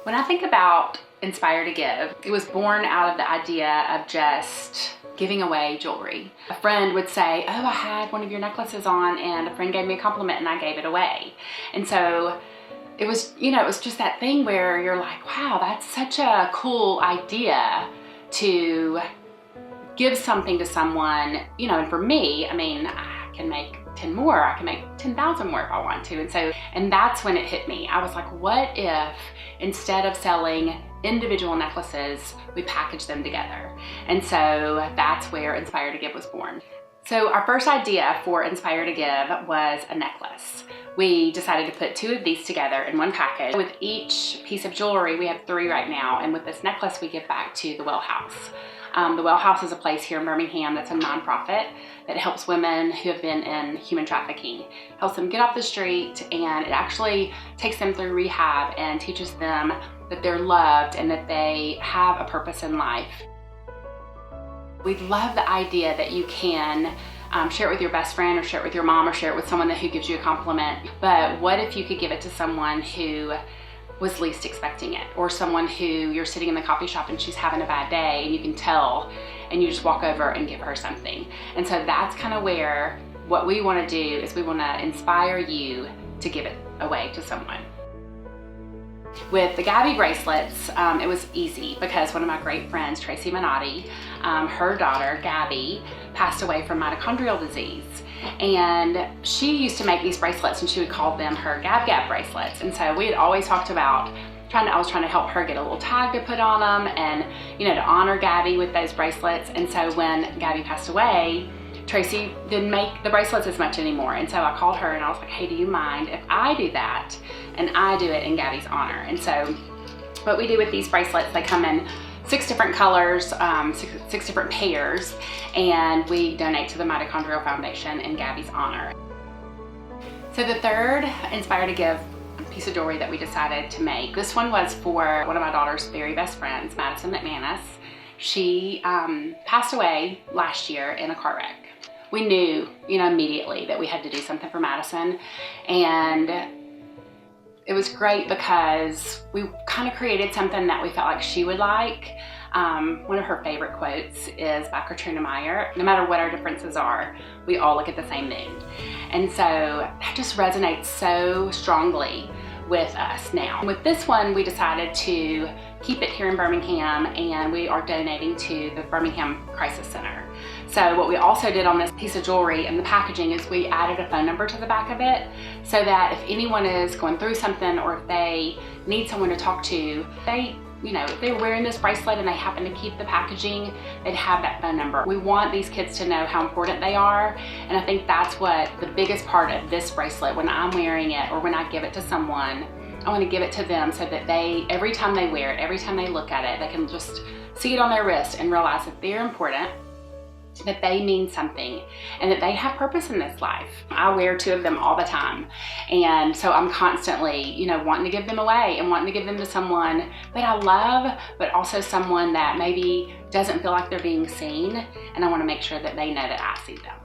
When I think about Inspire to Give, it was born out of the idea of just giving away jewelry. A friend would say, oh, I had one of your necklaces on and a friend gave me a compliment and I gave it away. And so it was, it was just that thing where you're like, wow, that's such a cool idea to give something to someone, and for me, I can make 10 more, I can make 10,000 more if I want to. And that's when it hit me. I was like, what if instead of selling individual necklaces, we package them together? And so that's where Inspire to Give was born. So our first idea for Inspire to Give was a necklace. We decided to put 2 of these together in one package. With each piece of jewelry, we have 3 right now, and with this necklace, we give back to the Well House. The Well House is a place here in Birmingham that's a nonprofit that helps women who have been in human trafficking, helps them get off the street, and it actually takes them through rehab and teaches them that they're loved and that they have a purpose in life. We love the idea that you can share it with your best friend or share it with your mom or share it with someone who gives you a compliment. But what if you could give it to someone who was least expecting it, or someone who you're sitting in the coffee shop and she's having a bad day and you can tell and you just walk over and give her something. And so that's kind of where what we want to do is we want to inspire you to give it away to someone. With the Gabby bracelets, it was easy because one of my great friends, Tracy Minotti, her daughter, Gabby, passed away from mitochondrial disease. And she used to make these bracelets and she would call them her Gab Gab bracelets. And so we had always talked about I was trying to help her get a little tag to put on them and, to honor Gabby with those bracelets. And so when Gabby passed away, Tracy didn't make the bracelets as much anymore. And so I called her and I was like, hey, do you mind if I do that? And I do it in Gabby's honor. And so what we do with these bracelets, they come in 6 different colors, 6 different pairs, and we donate to the Mitochondrial Foundation in Gabby's honor. So the third Inspire to Give piece of jewelry that we decided to make, this one was for one of my daughter's very best friends, Madison McManus. She passed away last year in a car wreck. We knew, immediately that we had to do something for Madison, and it was great because we kind of created something that we felt like she would like. One of her favorite quotes is by Katrina Meyer, no matter what our differences are, we all look at the same moon. And so that just resonates so strongly with us now. With this one, we decided to keep it here in Birmingham, and we are donating to the Birmingham Crisis Center. So what we also did on this piece of jewelry and the packaging is we added a phone number to the back of it so that if anyone is going through something or if they need someone to talk to, if they're wearing this bracelet and they happen to keep the packaging, they'd have that phone number. We want these kids to know how important they are, and I think that's what the biggest part of this bracelet, when I'm wearing it or when I give it to someone, I want to give it to them so that every time they wear it, every time they look at it, they can just see it on their wrist and realize that they're important, that they mean something, and that they have purpose in this life. I wear 2 of them all the time, and so I'm constantly, wanting to give them away and wanting to give them to someone that I love, but also someone that maybe doesn't feel like they're being seen, and I want to make sure that they know that I see them.